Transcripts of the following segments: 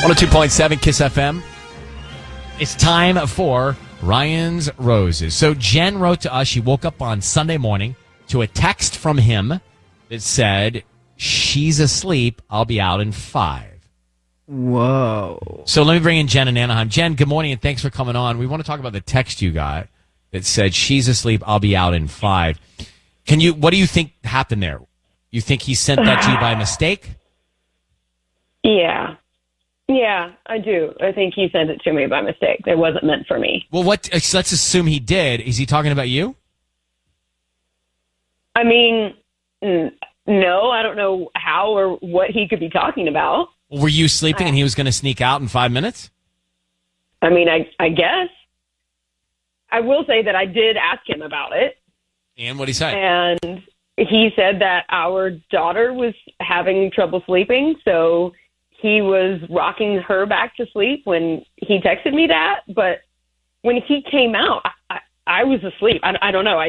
102.7 Kiss FM. It's time for Ryan's Roses. So Jen wrote to us. She woke up on Sunday morning to a text from him that said, "She's asleep. I'll be out in 5." Whoa. So let me bring in Jen in Anaheim. Jen, good morning and thanks for coming on. We want to talk about the text you got that said, "She's asleep. I'll be out in 5." What do you think happened there? You think he sent that to you by mistake? Yeah, I do. I think he sent it to me by mistake. It wasn't meant for me. Well, let's assume he did. Is he talking about you? I mean, no, I don't know how or what he could be talking about. Were you sleeping and he was going to sneak out in 5 minutes? I mean, I guess. I will say that I did ask him about it. And what did he say? And he said that our daughter was having trouble sleeping, so he was rocking her back to sleep when he texted me that. But when he came out, I was asleep. I don't know.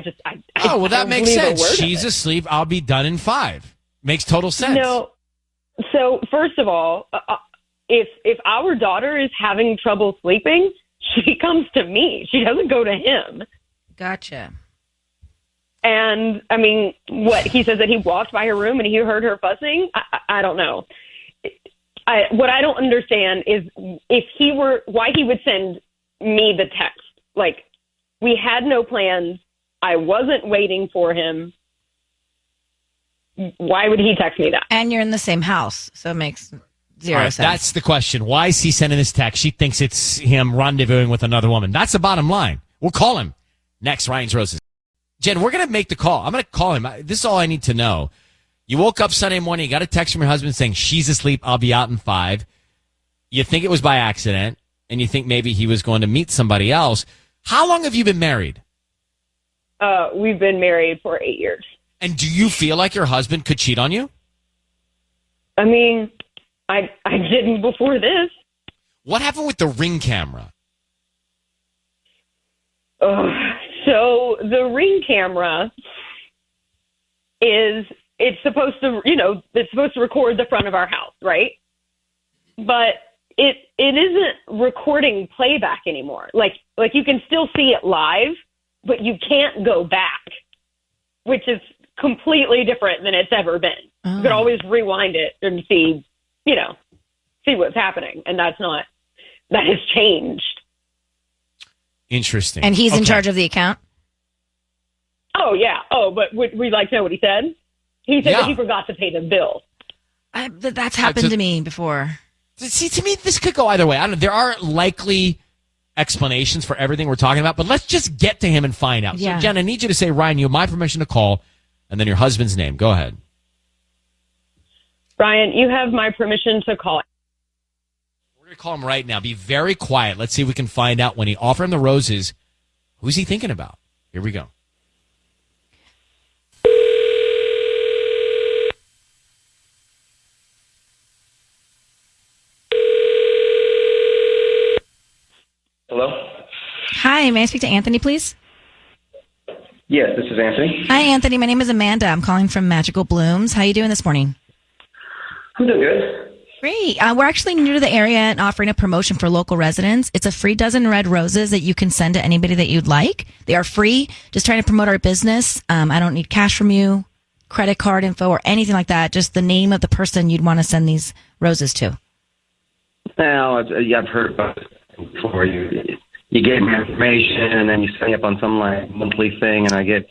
That makes sense. She's asleep. I'll be done in 5. Makes total sense. No. So first of all, if our daughter is having trouble sleeping, she comes to me. She doesn't go to him. Gotcha. And I mean, he says that he walked by her room and he heard her fussing. I don't know. What I don't understand is why he would send me the text. Like, we had no plans. I wasn't waiting for him. Why would he text me that? And you're in the same house, so it makes zero sense. That's the question. Why is he sending this text? She thinks it's him rendezvousing with another woman. That's the bottom line. We'll call him next. Ryan's Roses. Jen, we're going to make the call. I'm going to call him. This is all I need to know. You woke up Sunday morning, you got a text from your husband saying, "She's asleep, I'll be out in 5." You think it was by accident, and you think maybe he was going to meet somebody else. How long have you been married? We've been married for 8 years. And do you feel like your husband could cheat on you? I mean, I didn't before this. What happened with the Ring camera? So the Ring camera it's supposed to record the front of our house, right? But it isn't recording playback anymore. Like you can still see it live, but you can't go back, which is completely different than it's ever been. Oh. You could always rewind it and see what's happening. And that has changed. Interesting. And he's in charge of the account? Oh, yeah. Oh, but would we like to know what he said? He said that he forgot to pay the bill. That's happened to me before. See, to me, this could go either way. I don't know. There are likely explanations for everything we're talking about, but let's just get to him and find out. Yeah. So, Jen, I need you to say, Ryan, you have my permission to call, and then your husband's name. Go ahead. Ryan, you have my permission to call. We're going to call him right now. Be very quiet. Let's see if we can find out when he offered him the roses, who's he thinking about? Here we go. Hello? Hi, may I speak to Anthony, please? Yes, this is Anthony. Hi, Anthony. My name is Amanda. I'm calling from Magical Blooms. How are you doing this morning? I'm doing good. Great. We're actually new to the area and offering a promotion for local residents. It's a free dozen red roses that you can send to anybody that you'd like. They are free. Just trying to promote our business. I don't need cash from you, credit card info, or anything like that. Just the name of the person you'd want to send these roses to. Now, I've heard about it before. You get my information, and then you sign up on some monthly thing, and I get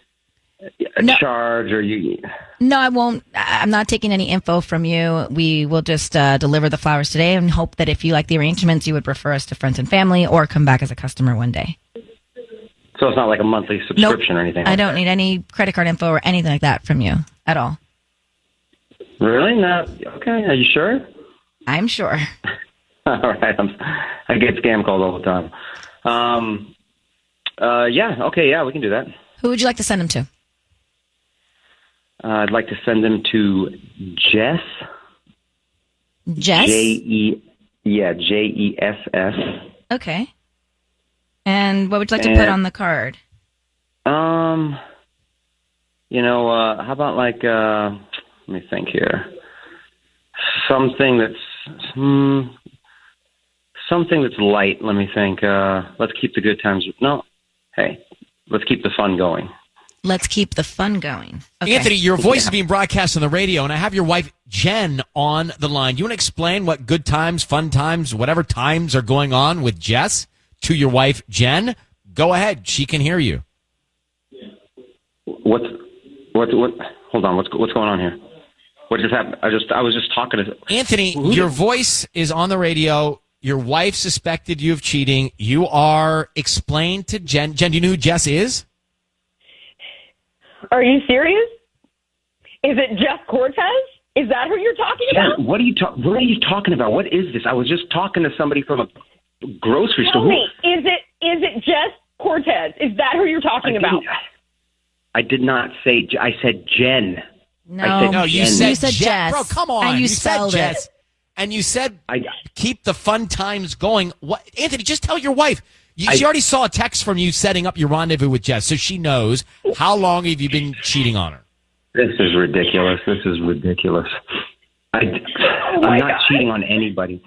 a charge, or you. No, I won't. I'm not taking any info from you. We will just deliver the flowers today, and hope that if you like the arrangements, you would refer us to friends and family, or come back as a customer one day. So it's not like a monthly subscription or anything. I don't need any credit card info or anything like that from you at all. Really? No. Okay. Are you sure? I'm sure. All right. I get scam calls all the time. Yeah. Okay. Yeah, we can do that. Who would you like to send them to? I'd like to send them to Jess. Jess? Jess. Okay. And what would you like to put on the card? How about let me think here. Something that's something that's light. Let me think. Let's keep the good times. No, hey, let's keep the fun going. Let's keep the fun going. Okay. Anthony, your voice is being broadcast on the radio, and I have your wife, Jen, on the line. You want to explain what good times, fun times, whatever times are going on with Jess to your wife, Jen? Go ahead. She can hear you. What? Hold on. What's going on here? What just happened? I was just talking to Anthony. Your voice is on the radio. Your wife suspected you of cheating. You are explained to Jen. Jen, do you know who Jess is? Are you serious? Is it Jeff Cortez? Is that who you're talking about? What are you talking about? What is this? I was just talking to somebody from a grocery store. Tell me, is it Jeff Cortez? Is that who you're talking about? I did not say. I said Jen. No, you said Jess. Jess. Bro, come on. And you said spelled Jess. it. And you said keep the fun times going. What, Anthony? Just tell your wife. She already saw a text from you setting up your rendezvous with Jess, so she knows. How long have you been cheating on her? This is ridiculous. I'm not cheating on anybody.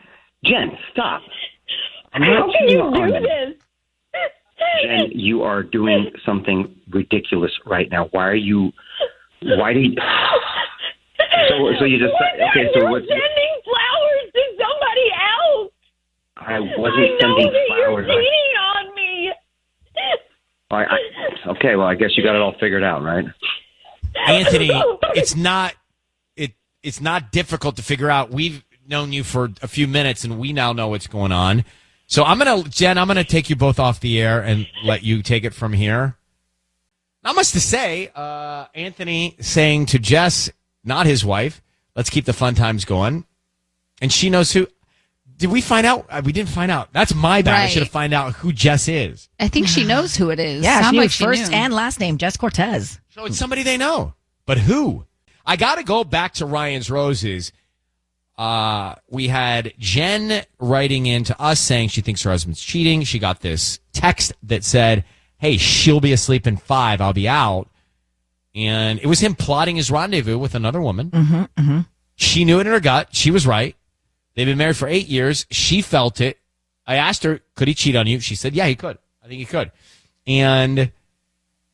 Jen, stop. I'm not How can cheating you on do them. this? Jen, you are doing something ridiculous right now. Why do you? So you just okay? So you're what's? sending flowers to somebody else. I wasn't sending that flowers. You're cheating on me. Okay, well, I guess you got it all figured out, right? Anthony, it's not difficult to figure out. We've known you for a few minutes, and we now know what's going on. So Jen, I'm gonna take you both off the air and let you take it from here. Not much to say. Anthony saying to Jess, not his wife, let's keep the fun times going, and she knows who. Did we find out? We didn't find out. That's my bad. Right. I should have found out who Jess is. I think she knows who it is. Yeah, Sounds she knew like first knew. and last name, Jess Cortez. So it's somebody they know. But who? I got to go back to Ryan's Roses. We had Jen writing in to us saying she thinks her husband's cheating. She got this text that said, hey, she'll be asleep in 5. I'll be out. And it was him plotting his rendezvous with another woman. Mm-hmm, mm-hmm. She knew it in her gut. She was right. They've been married for 8 years. She felt it. I asked her, could he cheat on you? She said, yeah, he could. I think he could. And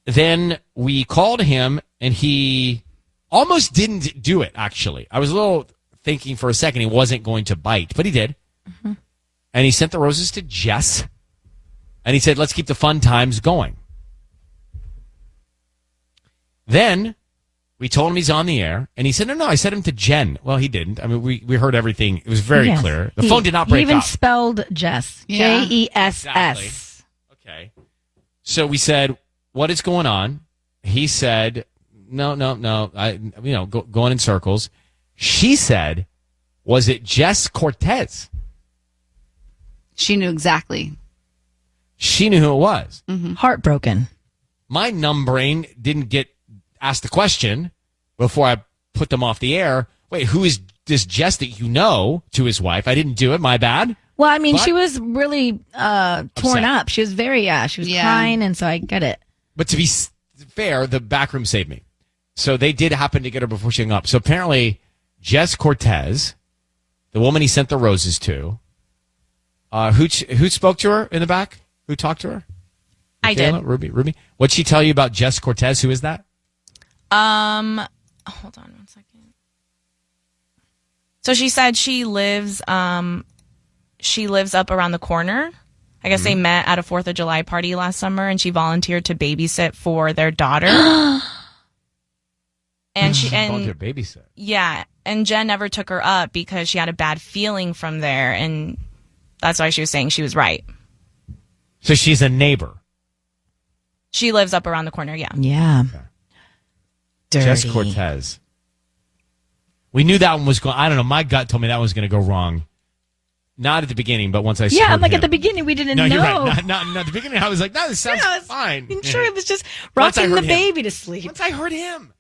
then we called him, and he almost didn't do it, actually. I was a little thinking for a second he wasn't going to bite, but he did. Mm-hmm. And he sent the roses to Jess, and he said, let's keep the fun times going. Then we told him he's on the air, and he said, no, I sent him to Jen. Well, he didn't. I mean, we heard everything. It was very clear. The phone did not break up. He even spelled Jess. Yeah. Jess. Exactly. Okay. So we said, what is going on? He said, no. Going in circles. She said, was it Jess Cortez? She knew exactly. She knew who it was. Mm-hmm. Heartbroken. My numbrain didn't get asked the question before I put them off the air. Wait, who is this Jess that you know to his wife? I didn't do it. My bad. Well, I mean, But- she was really torn up. She was very, she was crying, and so I get it. But to be fair, the back room saved me. So they did happen to get her before she hung up. So apparently, Jess Cortez, the woman he sent the roses to, who spoke to her in the back? Who talked to her? I Michaela? did. Ruby. What'd she tell you about Jess Cortez? Who is that? Hold on one second. So she said she lives up around the corner. I guess they met at a 4th of July party last summer, and she volunteered to babysit for their daughter. and Volunteer babysit. yeah, and Jen never took her up because she had a bad feeling from there, and that's why she was saying she was right. So she's a neighbor. She lives up around the corner, yeah. Yeah. Okay. Dirty. Jess Cortez. We knew that one was going. I don't know. My gut told me that one was going to go wrong. Not at the beginning, but once I Yeah, heard like him. at the beginning, we didn't know. You're right. Not at the beginning. I was like, no, this sounds Yeah, fine. I'm sure it was just Once I rocking the heard him. baby to sleep. Once I heard him.